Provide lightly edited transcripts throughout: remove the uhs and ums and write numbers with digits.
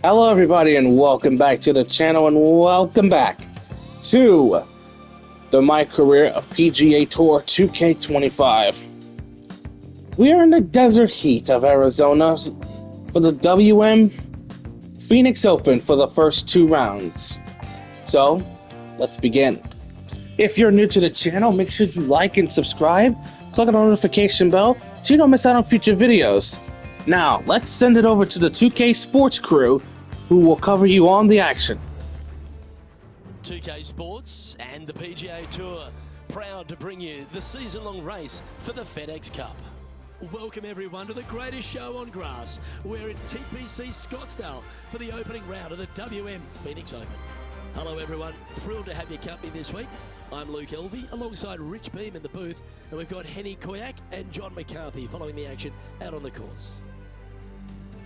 Hello everybody and welcome back to the channel and welcome back to the My Career of PGA Tour 2K25. We are in the desert heat of Arizona for the WM Phoenix Open for the first two rounds. So, let's begin. If you're new to the channel, make sure you like and subscribe, click on the notification bell so you don't miss out on future videos. Now, let's send it over to the 2K Sports crew who will cover you on the action. 2K Sports and the PGA Tour, proud to bring you the season-long race for the FedEx Cup. Welcome everyone to the greatest show on grass. We're in TPC Scottsdale for the opening round of the WM Phoenix Open. Hello everyone, thrilled to have your company this week. I'm Luke Elvey alongside Rich Beam in the booth, and we've got Henny Koyak and John McCarthy following the action out on the course.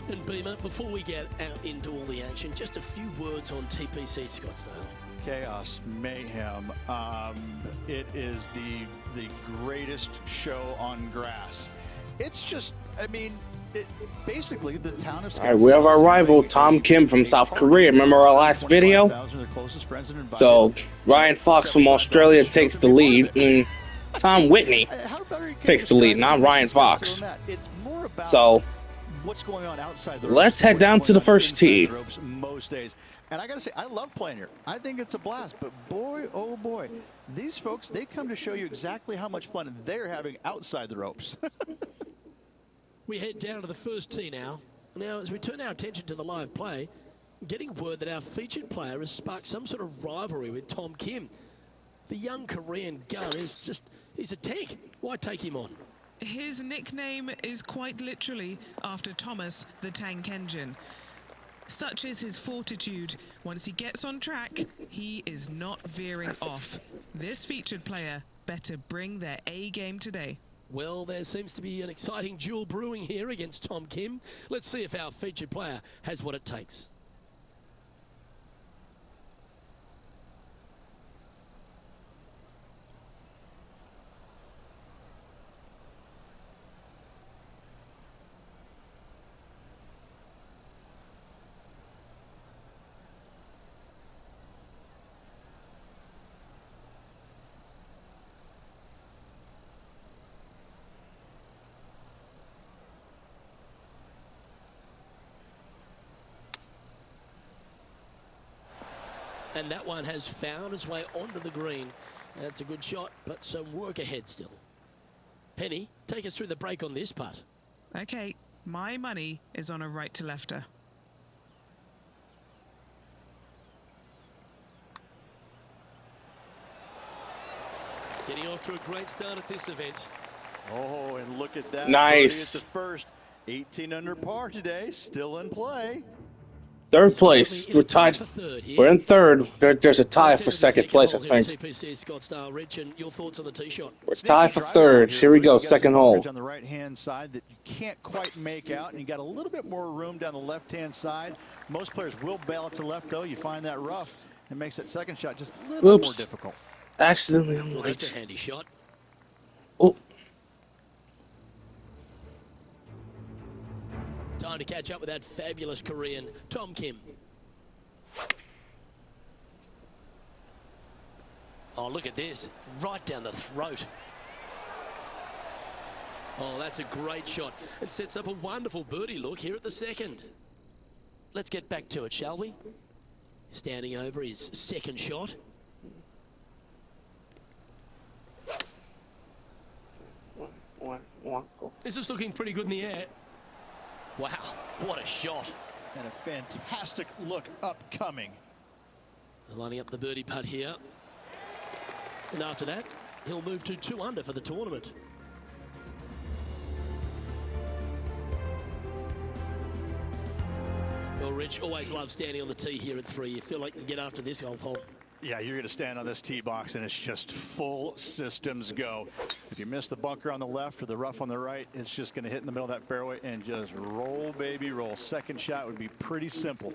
And Beamer, before we get out into all the action, just a few words on TPC Scottsdale. Chaos, mayhem. It is the greatest show on grass. It's just, I mean, basically the town of Scottsdale. All right, we have our rival Tom Kim from South Korea. Remember our last video? So Ryan Fox from Australia takes the lead, and Tom Whitney takes the lead, not Ryan Fox. So what's going on outside the let's head down to the first tee. Most days. And I gotta say, I love playing here. I think it's a blast, but boy, oh boy, these folks, they come to show you exactly how much fun they're having outside the ropes. We head down to the first tee now. Now, as we turn our attention to the live play, getting word that our featured player has sparked some sort of rivalry with Tom Kim. The young Korean gun is just, he's a tank. Why take him on? His nickname is quite literally after Thomas the Tank Engine. Such is his fortitude. Once he gets on track, he is not veering off. This featured player better bring their A game today. Well, there seems to be an exciting duel brewing here against Tom Kim. Let's see if our featured player has what it takes. And that one has found its way onto the green. That's a good shot, but some work ahead still. Henny, take us through the break on this putt. Okay, my money is on a right to lefter. Getting off to a great start at this event. Oh, and look at that. Nice. The first 18 under par today, still in play. Third place, we're tied. We're in third. There's a tie for second place, I think. TPC Scottsdale, Rich, and your thoughts on the tee shot? We're tied for third. Here we go, second hole. On the right-hand side that you can't quite make out, and you got a little bit more room down the left-hand side. Most players will bail it to left, though. You find that rough, and makes that second shot just a little bit more difficult. Accidentally on the Well, light. that's a handy shot. Oh. Time to catch up with that fabulous Korean, Tom Kim. Oh, look at this. Right down the throat. Oh, that's a great shot. It sets up a wonderful birdie look here at the second. Let's get back to it, shall we? Standing over his second shot. This is looking pretty good in the air. Wow, what a shot. And a fantastic look upcoming. Lining up the birdie putt here. And after that, he'll move to 2 under for the tournament. Well, Rich, always love standing on the tee here at 3. You feel like you can get after this golf hole. Yeah, you're going to stand on this tee box, and it's just full systems go. If you miss the bunker on the left or the rough on the right, it's just going to hit in the middle of that fairway and just roll, baby, roll. Second shot would be pretty simple.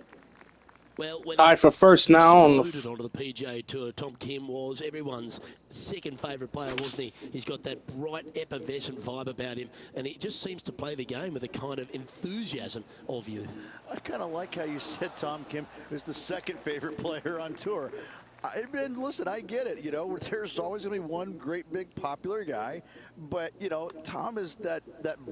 Well, when Tied for first now on exploded onto the PGA Tour, Tom Kim was everyone's second favourite player, wasn't he? He's got that bright, effervescent vibe about him, and he just seems to play the game with a kind of enthusiasm of youth. I kind of like how you said Tom Kim is the second favorite player on tour. Listen, I get it. You know, there's always going to be one great, big, popular guy. But, you know, Tom is that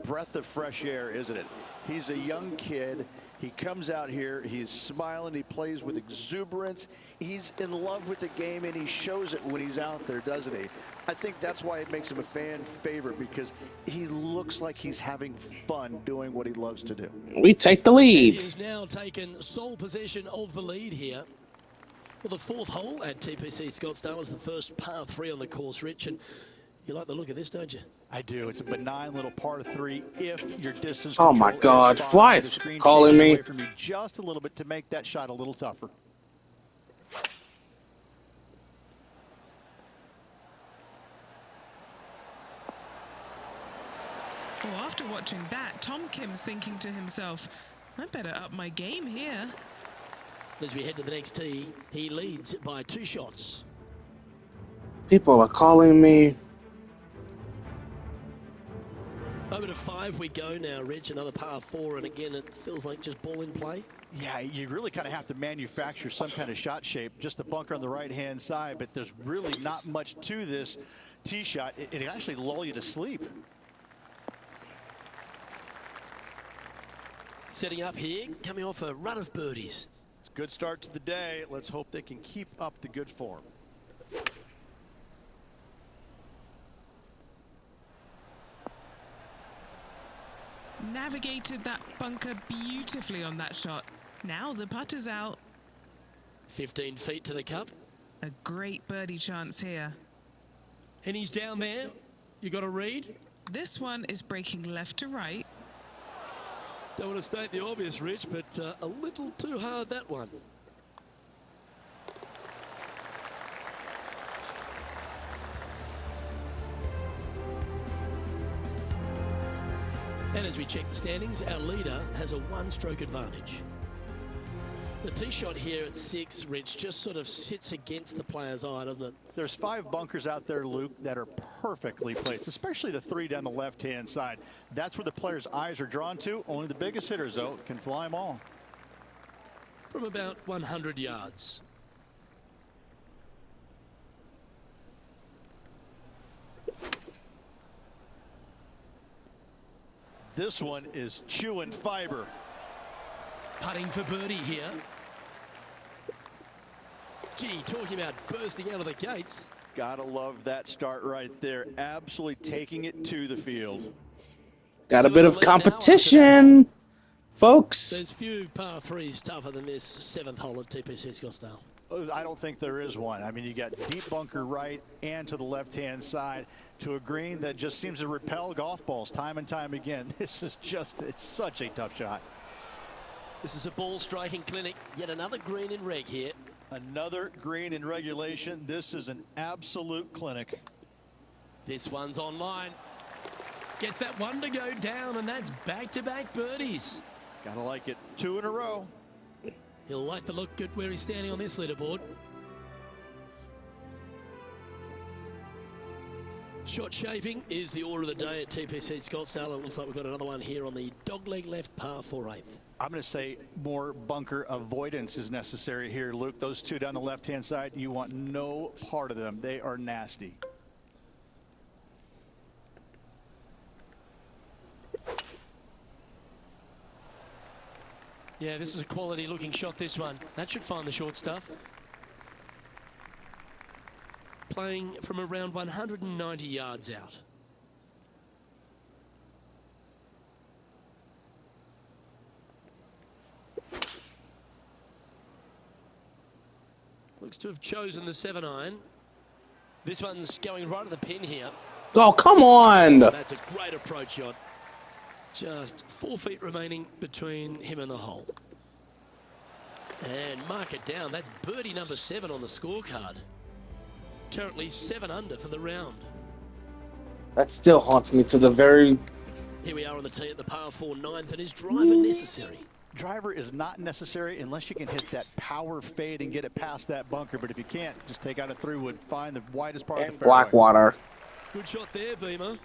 breath of fresh air, isn't it? He's a young kid. He comes out here. He's smiling. He plays with exuberance. He's in love with the game, and he shows it when he's out there, doesn't he? I think that's why it makes him a fan favorite, because he looks like he's having fun doing what he loves to do. we take the lead. He has now taken sole possession of the lead here. Well, the fourth hole at TPC Scottsdale is the first par 3 on the course, Rich, and you like the look of this, don't you? I do. It's a benign little par 3 if your distance. Oh my control God! is spot Why on. is The screen calling changes me? away from you just a little bit to make that shot a little tougher. Well, after watching that, Tom Kim's thinking to himself, I better up my game here. As we head to the next tee, he leads by 2 shots. People are calling me. Over to 5 we go now, Rich. Another par 4, and again, it feels like just ball in play. Yeah, you really kind of have to manufacture some kind of shot shape. Just the bunker on the right-hand side, but there's really not much to this tee shot. It can actually lull you to sleep. Setting up here, coming off a run of birdies. It's a good start to the day. Let's hope they can keep up the good form. Navigated that bunker beautifully on that shot. Now the putt is out. 15 feet to the cup. A great birdie chance here. And he's down there. You got to read. This one is breaking left to right. Don't want to state the obvious, Rich, but a little too hard, that one. And as we check the standings, our leader has a 1-stroke advantage. The tee shot here at 6, Rich, just sort of sits against the player's eye, doesn't it? There's 5 bunkers out there, Luke, that are perfectly placed, especially the 3 down the left-hand side. That's where the player's eyes are drawn to. Only the biggest hitters, though, can fly them all. From about 100 yards. This one is chewing fiber. Putting for birdie here. Gee, talking about bursting out of the gates. Gotta love that start right there. Absolutely taking it to the field. Got a bit of competition, folks. There's few par 3s tougher than this 7th hole at TPC Scottsdale. I don't think there is one. I mean, you got deep bunker right and to the left-hand side to a green that just seems to repel golf balls time and time again. This is just, it's such a tough shot. This is a ball striking clinic. Yet another green in reg here. Another green in regulation. This is an absolute clinic. This one's online. Gets that one to go down, and that's back-to-back birdies. Gotta like it. 2 in a row. He'll like to look good where he's standing on this leaderboard. Shot shaping is the order of the day at TPC Scottsdale. It looks like we've got another one here on the dogleg left par 4/8. I'm going to say more bunker avoidance is necessary here, Luke. Those 2 down the left-hand side, you want no part of them. They are nasty. Yeah, this is a quality looking shot, this one. That should find the short stuff. Playing from around 190 yards out. Looks to have chosen the 7-iron. This one's going right at the pin here. Oh, come on. That's a great approach shot. Just 4 feet remaining between him and the hole. And mark it down. That's birdie number 7 on the scorecard. Currently 7 under for the round. That still haunts me to the very... Here we are on the tee at the par 4 9th, and is driver necessary? driver is not necessary unless you can hit that power fade and get it past that bunker. But if you can't, just take out a 3-wood, find the widest part of the fairway. Blackwater. Good shot there, Beamer.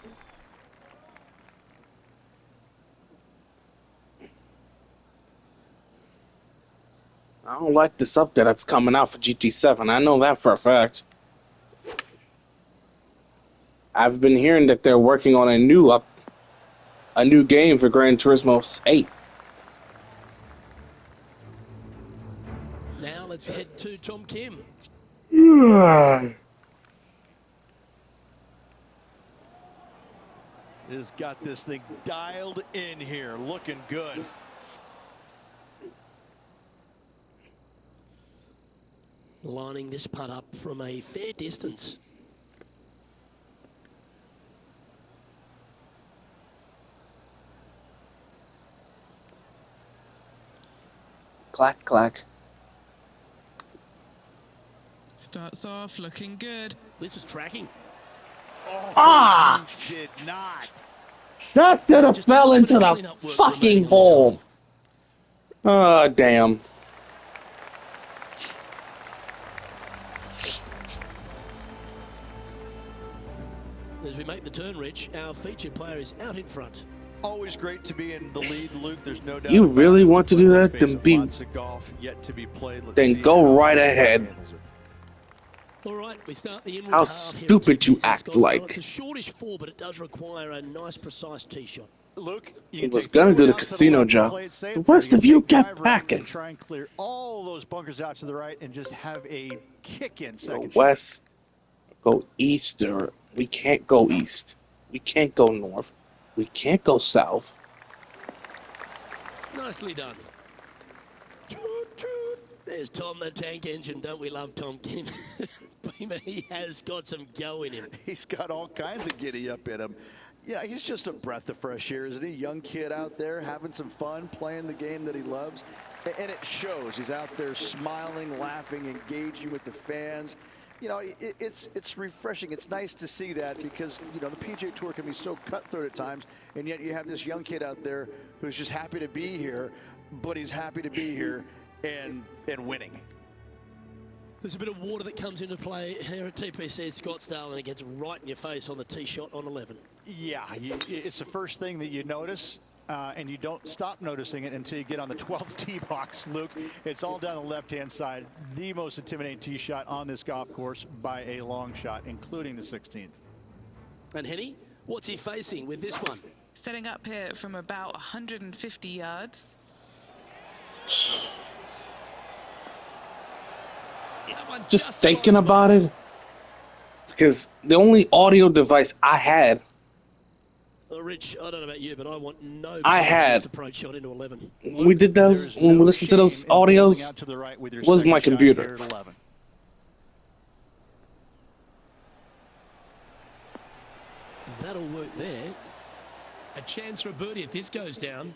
I don't like this update that's coming out for GT7. I know that for a fact. I've been hearing that they're working on a new game for Gran Turismo 8. Now let's head to Tom Kim. Has got this thing dialed in here, looking good. Lining this putt up from a fair distance. Clack, clack. Starts off looking good. This is tracking. Ah! Did not. That could have Just a fell little into bit of the cleanup work fucking remaining on this hole. hole. Oh, damn. As we make the turn, Rich, our featured player is out in front. Always great to be in the lead, Luke. There's no doubt. You about really it. want to do Let's that? face Then it, be. lots of golf yet to be played. Let's Then see go how right this guy ahead. handles it. All right, we start the inward How half stupid here you at TPC act Scottsdale. like. It's a shortish four, but it does require a nice, precise tee shot. Luke, you He can was take gonna do the out to casino left and job. play it safe, The or rest can of you take get drive right packing. and try and clear all those bunkers out to the right and just have a kick in Go second. west, go east, or we can't go east. We can't go north. We can't go south. Nicely done. There's Tom the Tank Engine. Don't we love Tom Kim? He has got some go in him. He's got all kinds of giddy up in him. Yeah, he's just a breath of fresh air, isn't he? Young kid out there having some fun, playing the game that he loves. And it shows. He's out there smiling, laughing, engaging with the fans. You know, it's refreshing. It's nice to see that because, you know, the PGA Tour can be so cutthroat at times, and yet you have this young kid out there who's just happy to be here, but he's happy to be here and winning. There's a bit of water that comes into play here at TPC Scottsdale, and it gets right in your face on the tee shot on 11. Yeah, it's the first thing that you notice, and you don't stop noticing it until you get on the 12th tee box, Luke. It's all down the left-hand side. The most intimidating tee shot on this golf course by a long shot, including the 16th. And Henny, what's he facing with this one? Setting up here from about 150 yards. That one Just thinking about it, because the only audio device I had, Rich, I don't know about you, but I want no I part of had- this approach shot into 11. when we did those, when we listened to those audios, was my computer. That'll work there. A chance for a birdie if this goes down.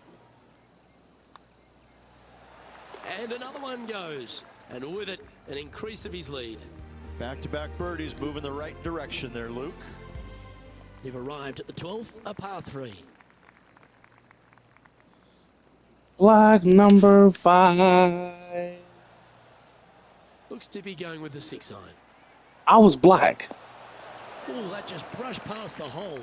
And another one goes. And with it, an increase of his lead. Back-to-back birdies moving the right direction there, Luke. You've arrived at the 12th, a par 3. Black number 5. Looks to be going with the 6 iron. I was black. Oh, that just brushed past the hole.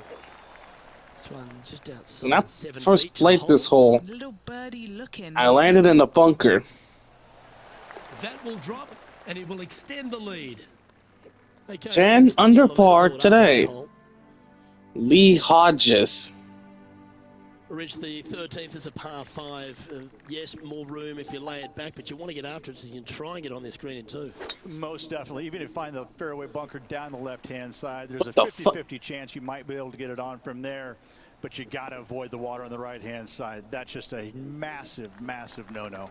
This one just outside. When I 7 first feet to the played this hole, Little birdie looking. I landed in a bunker. That will drop, and it will extend the lead. Okay, 10 next under on the par leaderboard today. after the hole. Lee Hodges. Rich, the 13th is a par 5. Yes, more room if you lay it back, but you want to get after it so you can try and get on this green in 2. Most definitely. Even if you find the fairway bunker down the left-hand side, there's a the 50-50 chance you might be able to get it on from there, but you got to avoid the water on the right-hand side. That's just a massive, massive no-no.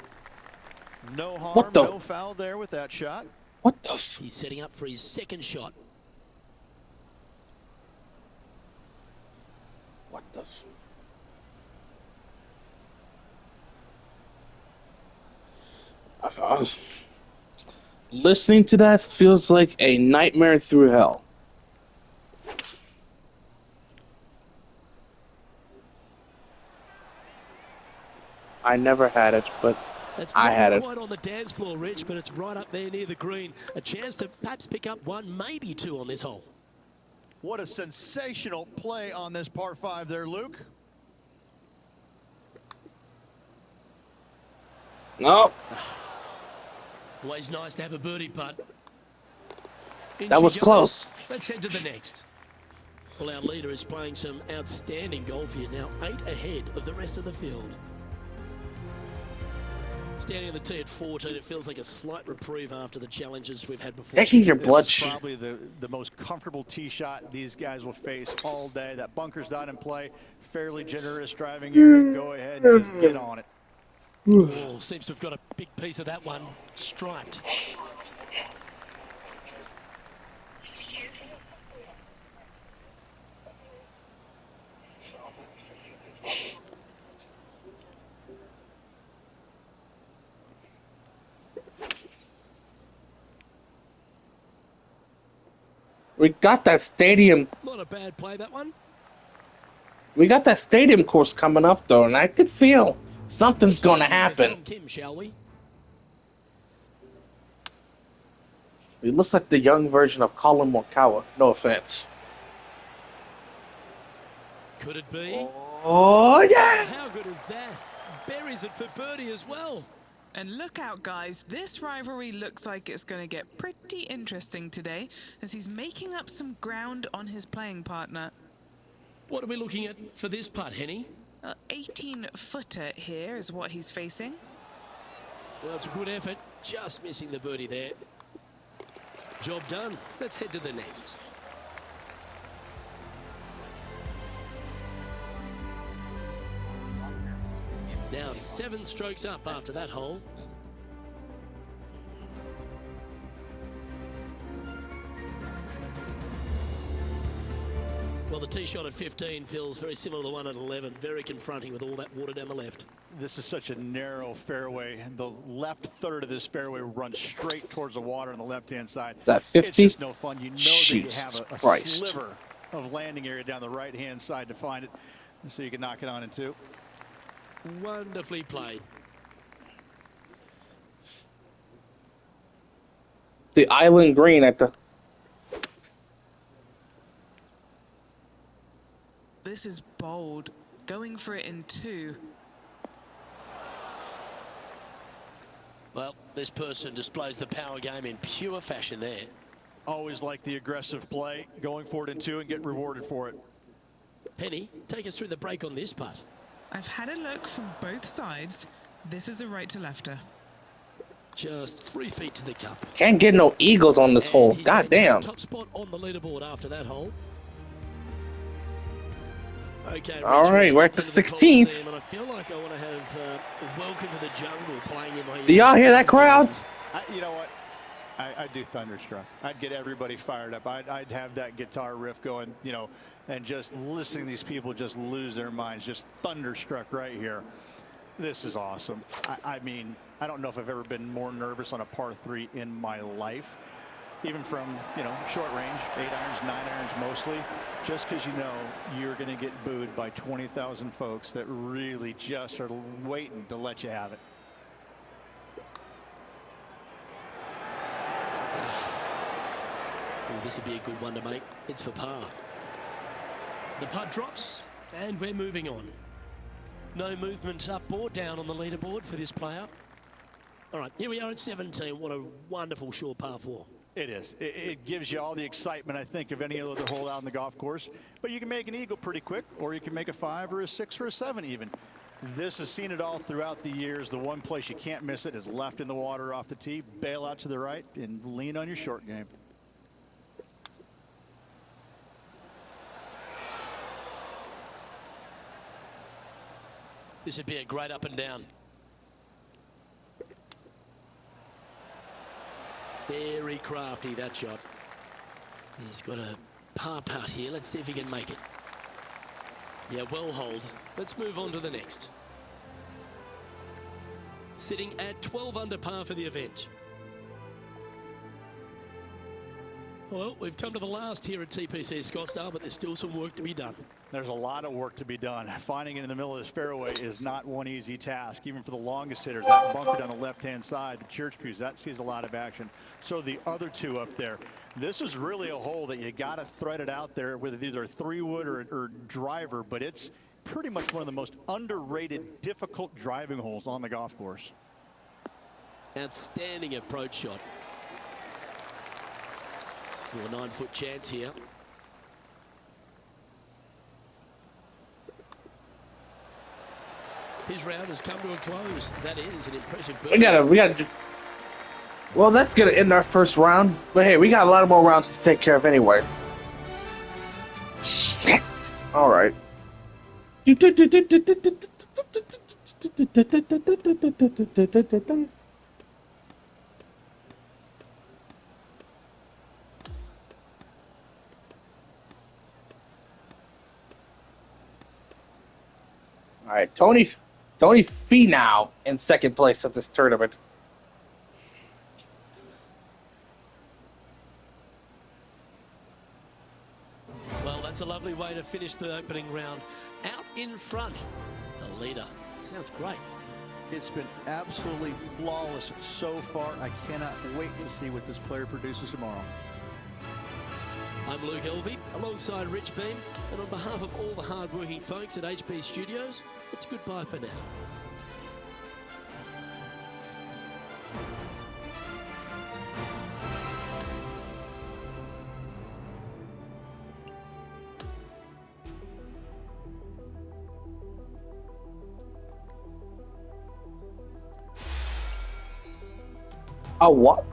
No harm, no foul there with that shot. What the f? He's setting up for his second shot. What the f? Listening to that feels like a nightmare through hell. I never had it, but It's I had not it. quite on the dance floor, Rich, but it's right up there near the green. A chance to perhaps pick up one, maybe two on this hole. What a sensational play on this par 5 there, Luke. No. Always nice to have a birdie putt. That was close. Let's head to the next. Well, our leader is playing some outstanding golf here now, 8 ahead of the rest of the field. Standing on the tee at 14, it feels like a slight reprieve after the challenges we've had before. Taking your blood This is sugar. probably the most comfortable tee shot these guys will face all day. That bunker's not in play. Fairly generous driving area. Go ahead and just get on it. Oh, seems to have got a big piece of that one. Striped. We got that stadium. Not a bad play, that one. We got that stadium course coming up though, and I could feel something's going to happen. Tom Kim, shall we? It looks like the young version of Collin Morikawa. No offense. Could it be? Oh yeah! How good is that? Buries it for birdie as well. And look out, guys. This rivalry looks like it's going to get pretty interesting today as he's making up some ground on his playing partner. What are we looking at for this putt, Henny? 18-footer here is what he's facing. Well, it's a good effort. Just missing the birdie there. Job done. Let's head to the next. Now 7 strokes up after that hole. Well, the tee shot at 15 feels very similar to the one at 11. Very confronting with all that water down the left. This is such a narrow fairway. The left third of this fairway runs straight towards the water on the left-hand side. That It's 50? just no fun. You know that you Jesus have a Christ. sliver of landing area down the right-hand side to find it, so you can knock it on in 2. Wonderfully played. The island green at the... This is bold. Going for it in 2. Well, this person displays the power game in pure fashion there. Always like the aggressive play, going for it in 2 and get rewarded for it. Penny, take us through the break on this putt. I've had a look from both sides. This is a right to lefter. Just 3 feet to the cup. Can't get no eagles on this hole. He's God maintained damn. Top spot on the leaderboard after that hole. Okay, All Rich, right, we're at the stepped into 16th. Coliseum, and I feel like I want to have Welcome to the Jungle playing in my... Do y'all hear that crowd? You know what? I'd do Thunderstruck. I'd get everybody fired up. I'd have that guitar riff going, you know, and just listening to these people just lose their minds. Just Thunderstruck right here. This is awesome. I mean, I don't know if I've ever been more nervous on a par 3 in my life. Even from, you know, short range, 8 irons, 9 irons mostly, just because you know you're going to get booed by 20,000 folks that really just are waiting to let you have it. Oh, this would be a good one to make. It's for par. The putt drops, and we're moving on. No movement up or down on the leaderboard for this player. All right, here we are at 17. What a wonderful short par 4. It is. It gives you all the excitement, I think, of any other hole out on the golf course. But you can make an eagle pretty quick, or you can make a 5 or a 6 or a 7 even. This has seen it all throughout the years. The one place you can't miss it is left in the water off the tee. Bail out to the right and lean on your short game. This would be a great up and down. Very crafty, that shot. He's got a par putt here. Let's see if he can make it. Yeah, well hold. Let's move on to the next. Sitting at 12 under par for the event. Well, we've come to the last here at TPC Scottsdale, but there's still some work to be done. There's a lot of work to be done. Finding it in the middle of this fairway is not one easy task, even for the longest hitters. That bunker down the left-hand side, the church pews, that sees a lot of action. So the other two up there, this is really a hole that you got to thread it out there with either a 3-wood or driver, but it's pretty much one of the most underrated, difficult driving holes on the golf course. Outstanding approach shot. A 9-foot chance here. His round has come to a close. That is an impressive birdie. We gotta. Well, that's gonna end our first round. But hey, we got a lot more rounds to take care of anyway. Shit. All right. All right, Tony Finau in second place at this tournament. Well, that's a lovely way to finish the opening round. Out in front, the leader. Sounds great. It's been absolutely flawless so far. I cannot wait to see what this player produces tomorrow. I'm Luke Elvey, alongside Rich Beam, and on behalf of all the hard-working folks at HB Studios, it's goodbye for now. Oh, what?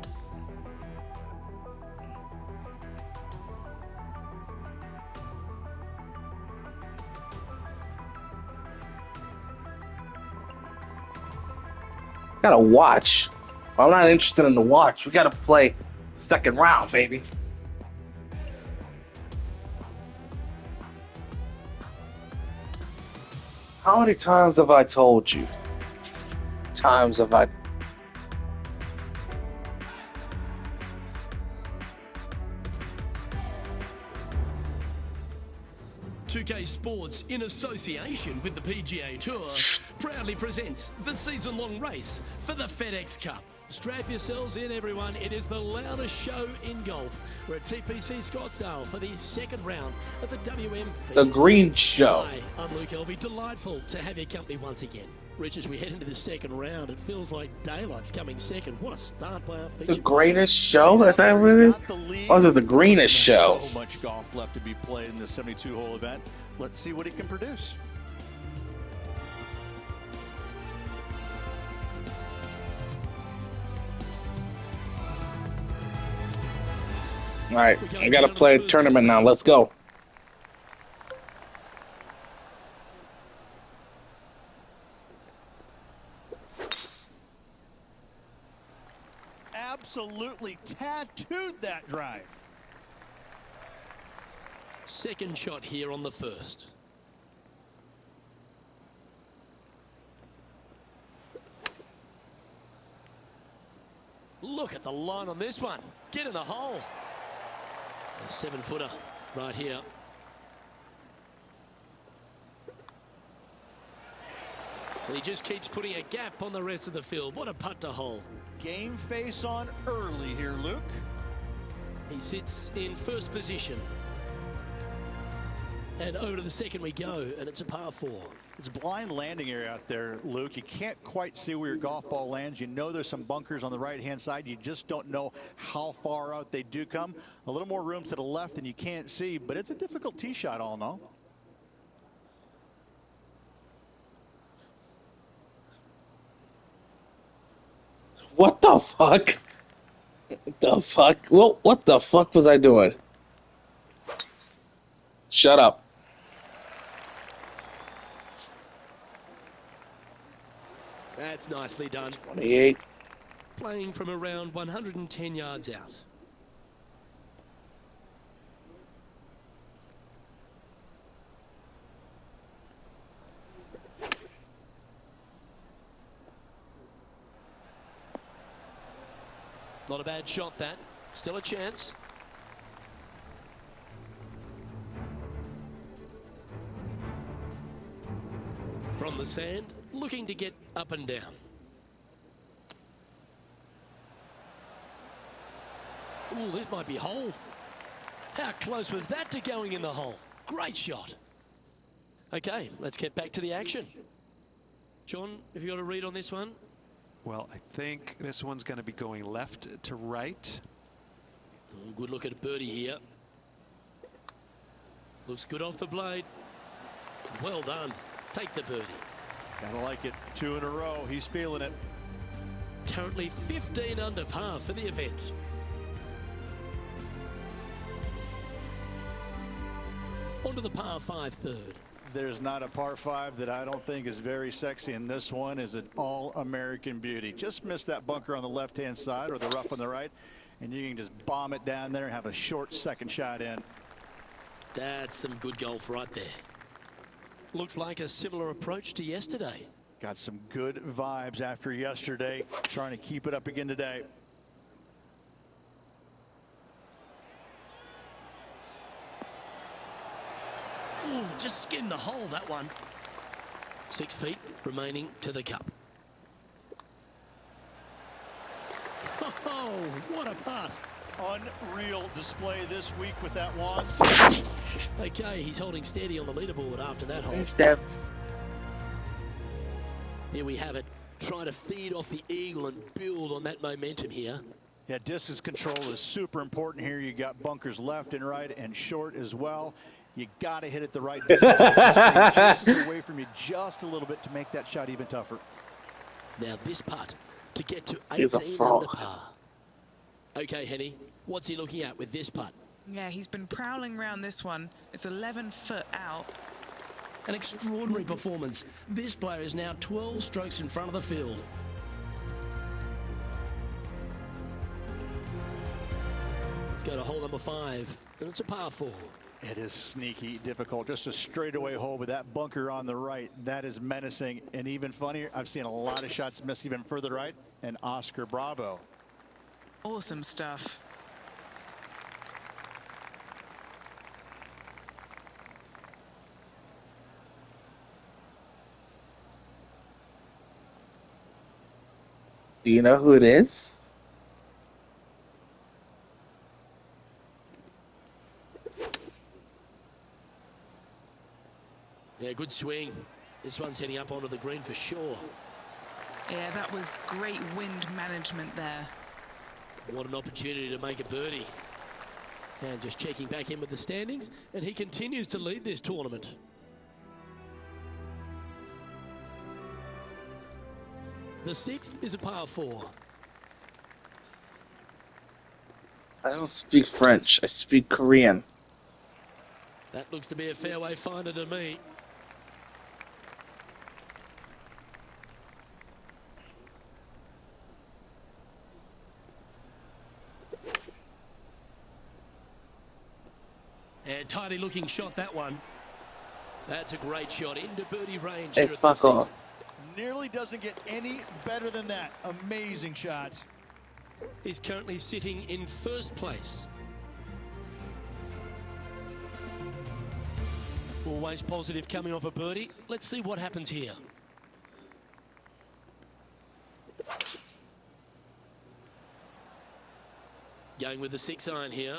Gotta watch. I'm not interested in the watch. We gotta play the second round, baby. How many times have I told you? Times have I... 2K Sports, in association with the PGA Tour, proudly presents the season-long race for the FedEx Cup. Strap yourselves in, everyone. It is the loudest show in golf. We're at TPC Scottsdale for the second round of the WM FedEx The Green Show. Hi, I'm Luke Elvey. Delightful to have your company once again. Rich, as we head into the second round, it feels like daylight's coming second. What a start by our feature. The greatest show? Is that what it is? Or is it the greenest show? So much golf left to be played in the 72-hole event. Let's see what he can produce. All right, I gotta play a tournament now. Let's go. Absolutely tattooed that drive. Second shot here on the first. Look at the line on this one. Get in the hole. A 7-footer right here. And he just keeps putting a gap on the rest of the field. What a putt to hole. Game face on early here, Luke. He sits in first position. And over to the second we go, and it's a par 4. It's a blind landing area out there, Luke. You can't quite see where your golf ball lands. You know there's some bunkers on the right-hand side. You just don't know how far out they do come. A little more room to the left than you can't see, but it's a difficult tee shot all in all. What the fuck? What the fuck? Well, what the fuck was I doing? Shut up. That's nicely done. 28. Playing from around 110 yards out. Not a bad shot, that. Still a chance. on the sand, looking to get up and down. Ooh, this might be hold. How close was that to going in the hole? Great shot. Okay, let's get back to the action. John, have you got a read on this one? Well, I think this one's going to be going left to right. Ooh, good look at a birdie here. Looks good off the blade. Well done. Take the birdie. Gotta like it. 2 in a row. He's feeling it. Currently 15 under par for the event. Onto the par 5 third. There's not a par 5 that I don't think is very sexy, and this one is an all-American beauty. Just miss that bunker on the left-hand side or the rough on the right, and you can just bomb it down there and have a short second shot in. That's some good golf right there. Looks like a similar approach to yesterday. Got some good vibes after yesterday. Trying to keep it up again today. Ooh, just skinned the hole, that one. 6 feet remaining to the cup. Oh, what a putt. Unreal display this week with that one. Okay, he's holding steady on the leaderboard after that hole. Here we have it. Trying to feed off the eagle and build on that momentum here. Yeah, distance control is super important here. You got bunkers left and right and short as well. You got to hit it the right distance. Chases away from you just a little bit to make that shot even tougher. Now this putt to get to 18 under par. Okay, Henny, what's he looking at with this putt? Yeah, he's been prowling around this one. It's 11 foot out. An extraordinary performance. This player is now 12 strokes in front of the field. Let's go to hole number 5, and it's a par 4. It is sneaky difficult. Just a straightaway hole with that bunker on the right. That is menacing. And even funnier, I've seen a lot of shots miss even further right. And Oscar Bravo. Awesome stuff. Do you know who it is? Yeah, good swing. This one's heading up onto the green for sure. Yeah, that was great wind management there. What an opportunity to make a birdie. And just checking back in with the standings, and he continues to lead this tournament. The 6th is a par 4. I don't speak French. I speak Korean. That looks to be a fairway finder to me. And tidy looking shot, that one. That's a great shot into birdie range. Hey, here at fuck the 6th. off. Nearly doesn't get any better than that. Amazing shot. He's currently sitting in first place. Always positive coming off a birdie. Let's see what happens here. Going with the 6-iron here.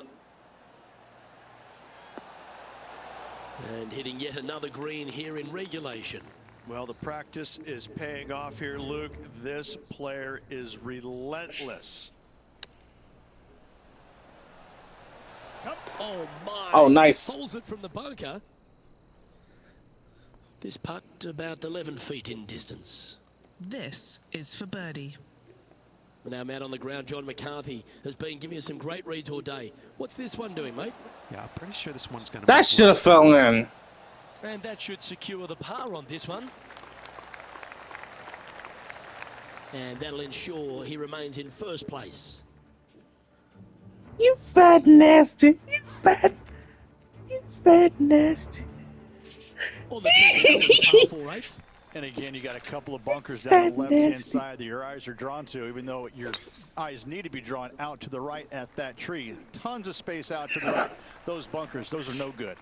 And hitting yet another green here in regulation. Well, the practice is paying off here, Luke. This player is relentless. Oh my. Oh, nice. Pulls it from the bunker. This putt about 11 feet in distance. This is for birdie. Now man on the ground, John McCarthy, has been giving us some great reads all day. What's this one doing, mate? Yeah, I'm pretty sure this one's going to That should have fell in. And that should secure the par on this one. And that'll ensure he remains in first place. You fat nasty. You fat nasty. On the par 4/8. And again, you got a couple of bunkers down the left-hand side that your eyes are drawn to, even though your eyes need to be drawn out to the right at that tree. Tons of space out to the right. Those bunkers, those are no good.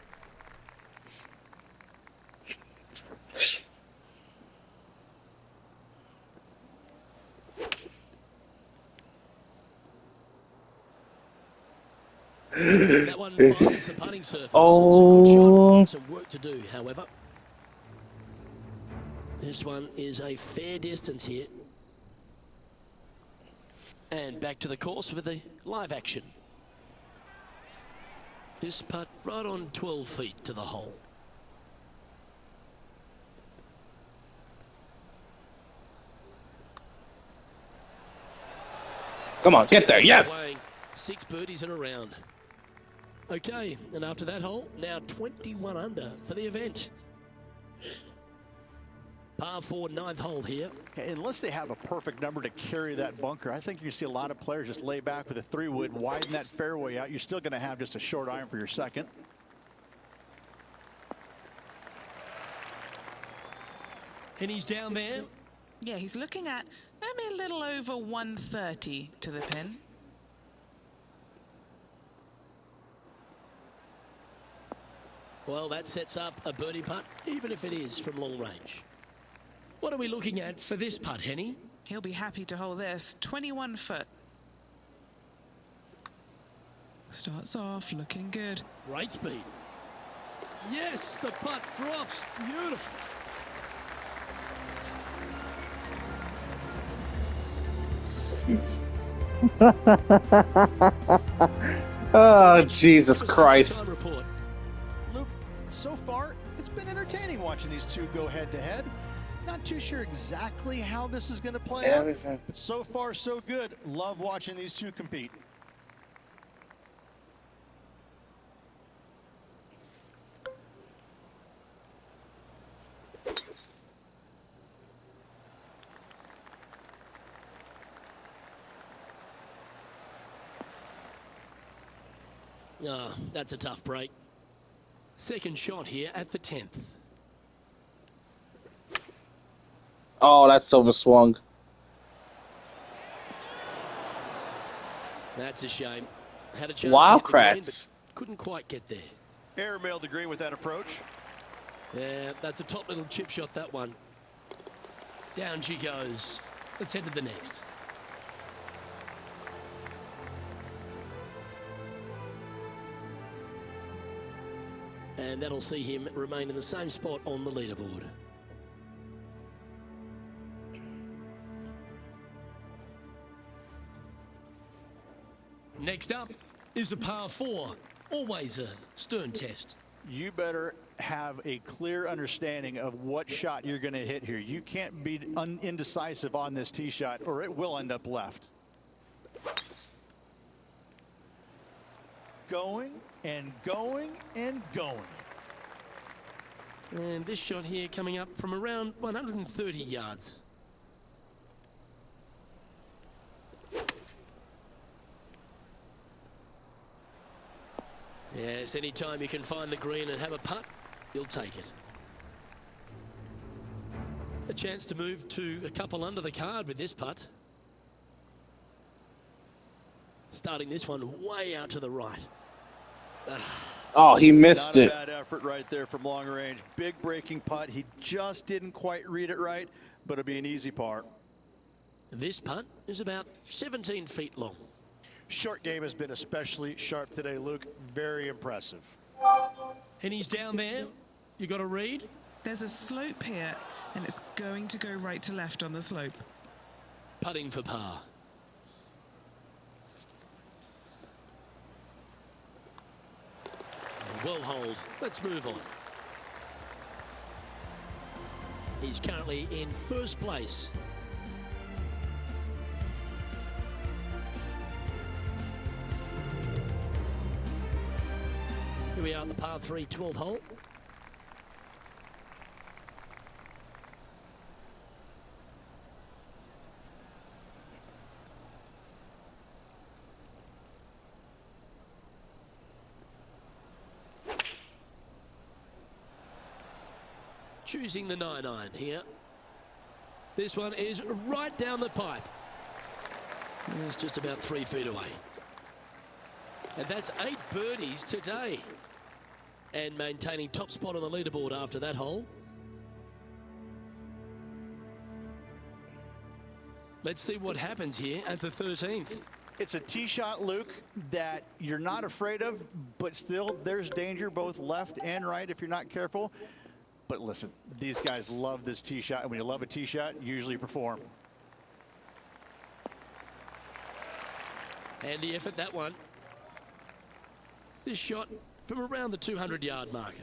That one finds the putting surface. Oh. It's a good shot. Some work to do, however. This one is a fair distance here. And back to the course with the live action. This putt right on 12 feet to the hole. Come on, get there. Yes. 6 birdies in a round. Okay, and after that hole, now 21 under for the event. Par 4, 9th hole here. Unless they have a perfect number to carry that bunker, I think you see a lot of players just lay back with a 3-wood, widen that fairway out. You're still going to have just a short iron for your second. And he's down there. Yeah, he's looking at maybe a little over 130 to the pin. Well, that sets up a birdie putt, even if it is from long range. What are we looking at for this putt, Henny? He'll be happy to hold this. 21 foot. Starts off looking good. Great speed. Yes, the putt drops. Beautiful. Oh, Jesus Christ. Time report. Luke, so far, it's been entertaining watching these two go head-to-head. Not too sure exactly how this is going to play out, but so far, so good. Love watching these two compete. Ah, that's a tough break. Second shot here at the 10th. Oh, that's overswung. That's a shame. Had a chance Wow, to hit the green, Kratz. but couldn't quite get there. Airmailed the green with that approach. Yeah, that's a top little chip shot, that one. Down she goes. Let's head to the next. And that'll see him remain in the same spot on the leaderboard. Next up is a par 4. Always a stern test. You better have a clear understanding of what shot you're going to hit here. You can't be indecisive on this tee shot or it will end up left. Going and going and going. And this shot here coming up from around 130 yards. Yes, anytime you can find the green and have a putt, you'll take it. A chance to move to a couple under the card with this putt. Starting this one way out to the right. Oh, he missed Not it. a bad effort right there from long range. Big breaking putt. He just didn't quite read it right, but it'll be an easy par. This putt is about 17 feet long. Short game has been especially sharp today, Luke. Very impressive. And he's down there. You got a read? There's a slope here, and it's going to go right to left on the slope. Putting for par. And well hold. Let's move on. He's currently in first place. Here we are on the par 3 12th hole. Choosing the 9-iron here. This one is right down the pipe. It's just about 3 feet away. And that's 8 birdies today. And maintaining top spot on the leaderboard after that hole. Let's see what happens here at the 13th. It's a tee shot, Luke, that you're not afraid of, but still there's danger both left and right if you're not careful. But listen, these guys love this tee shot, and when you love a tee shot, you usually perform. Handy effort, that one. This shot from around the 200-yard marker.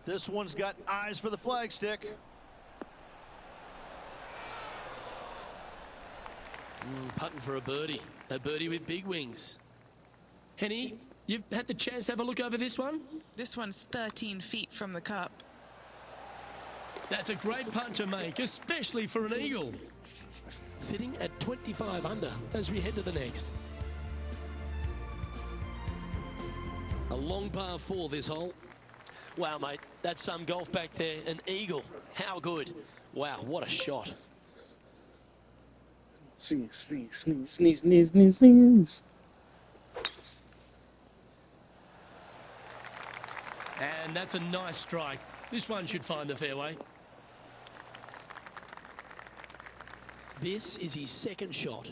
This one's got eyes for the flagstick. Putting for a birdie with big wings. Henny, you've had the chance to have a look over this one? This one's 13 feet from the cup. That's a great putt to make, especially for an eagle. Sitting at 25 under as we head to the next. A long par 4 this hole. Wow, mate, that's some golf back there. An eagle. How good. Wow, what a shot. Sneeze, sneeze, sneeze, sneeze, sneeze, sneeze, sneeze. And that's a nice strike. This one should find the fairway. This is his second shot.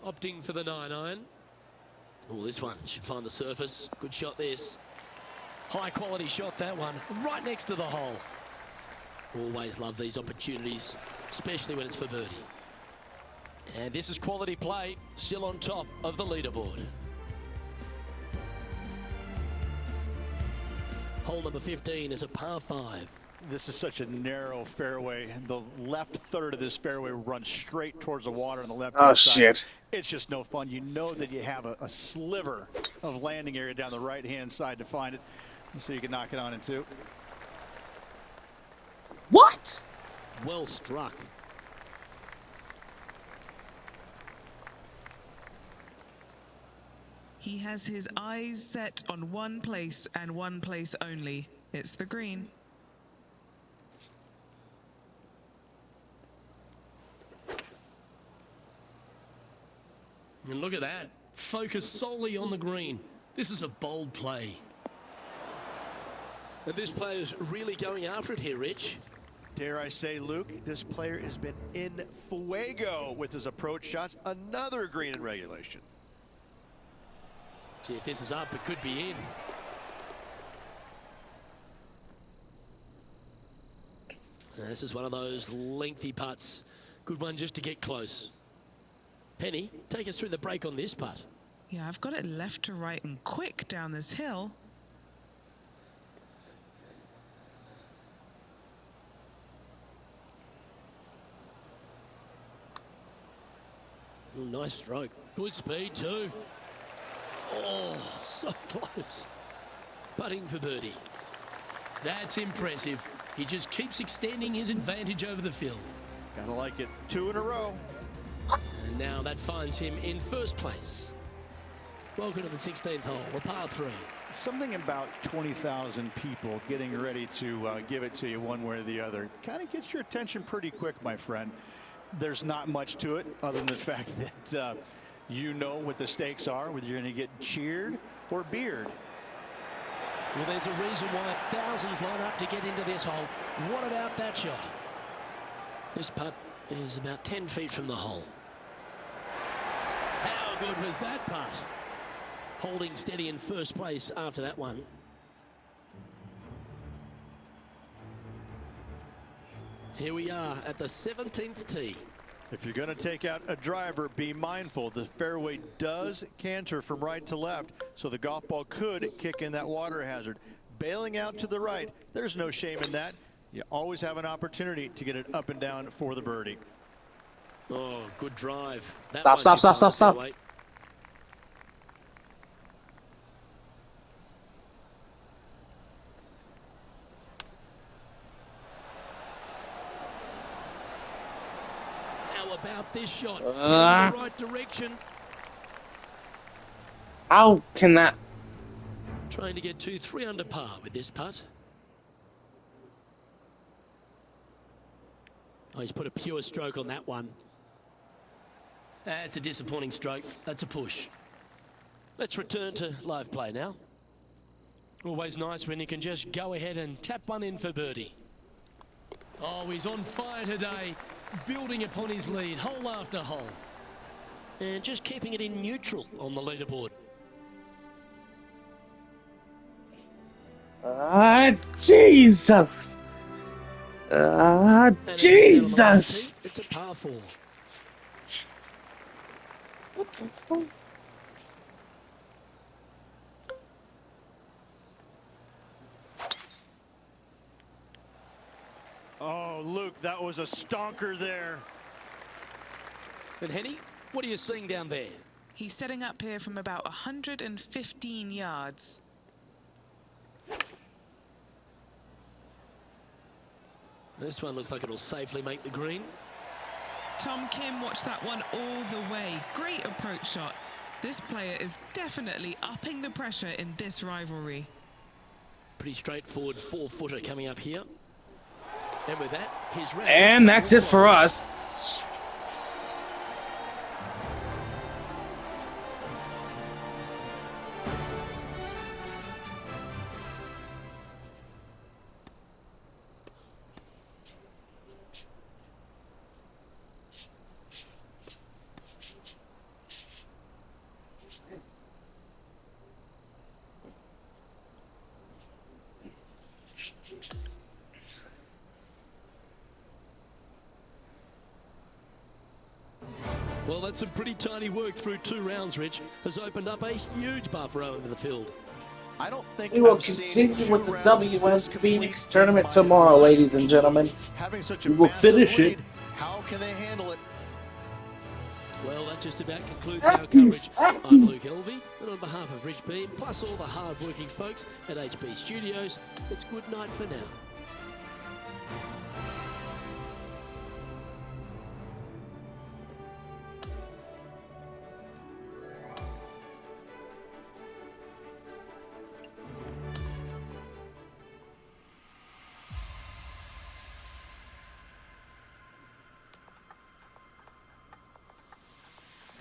Opting for the 9-iron. Oh, this one should find the surface. Good shot, this. High quality shot, that one. Right next to the hole. Always love these opportunities, especially when it's for birdie. And this is quality play, still on top of the leaderboard. Hole number 15 is a par 5. This is such a narrow fairway. The left third of this fairway runs straight towards the water on the left Oh, side. shit. It's just no fun. You know that you have a sliver of landing area down the right-hand side to find it, so you can knock it on in two. What? Well struck. He has his eyes set on one place and one place only. It's the green. And look at that. Focus solely on the green. This is a bold play. And this player's really going after it here, Rich. Dare I say, Luke, this player has been in fuego with his approach shots. Another green in regulation. See, if this is up, it could be in. This is one of those lengthy putts. Good one just to get close. Penny, take us through the break on this putt. Yeah, I've got it left to right and quick down this hill. Oh, nice stroke. Good speed too. Oh, so close. Putting for birdie. That's impressive. He just keeps extending his advantage over the field. Gotta like it. 2 in a row. And now that finds him in first place. Welcome to the 16th hole, a par 3. Something about 20,000 people getting ready to give it to you one way or the other kind of gets your attention pretty quick, my friend. There's not much to it other than the fact that you know what the stakes are, whether you're going to get cheered or beered. Well, there's a reason why thousands line up to get into this hole. What about that shot? This putt is about 10 feet from the hole. How good was that putt? Holding steady in first place after that one. Here we are at the 17th tee. If you're going to take out a driver, be mindful. The fairway does canter from right to left, so the golf ball could kick in that water hazard. Bailing out to the right, there's no shame in that. You always have an opportunity to get it up and down for the birdie. Oh, good drive. That Stop, one stop, should stop, find stop, the stop. fairway. How about this shot? Heading in the right direction. How can that? Trying to get 2-3 under par with this putt. Oh, he's put a pure stroke on that one. That's a disappointing stroke. That's a push. Let's return to live play now. Always nice when you can just go ahead and tap one in for birdie. Oh, he's on fire today, building upon his lead, hole after hole. And just keeping it in neutral on the leaderboard. Jesus! And Jesus! it's a par 4. What the fuck? Oh, Luke, that was a stonker there. And Henny, what are you seeing down there? He's setting up here from about 115 yards. This one looks like it'll safely make the green. Tom Kim watched that one all the way. Great approach shot. This player is definitely upping the pressure in this rivalry. Pretty straightforward 4-footer coming up here. And with that, his round. And that's it for us. Well, that's some pretty tiny work through 2 rounds, Rich. Has opened up a huge buffer over the field. I don't think We will I've seen continue with the 2 rounds WS this Phoenix complete tournament in my tomorrow, life. ladies and gentlemen. Having such a We will massive finish it. lead, how can they handle it? Well, that just about concludes our coverage. I'm Luke Elvey, and on behalf of Rich Beam, plus all the hard-working folks at HB Studios, it's good night for now.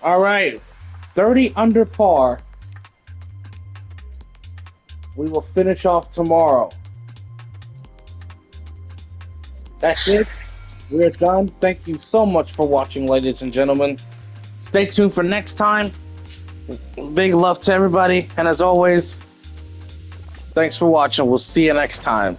All right, 30 under par. We will finish off tomorrow. That's it. We're done. Thank you so much for watching, ladies and gentlemen. Stay tuned for next time. Big love to everybody. And as always, thanks for watching. We'll see you next time.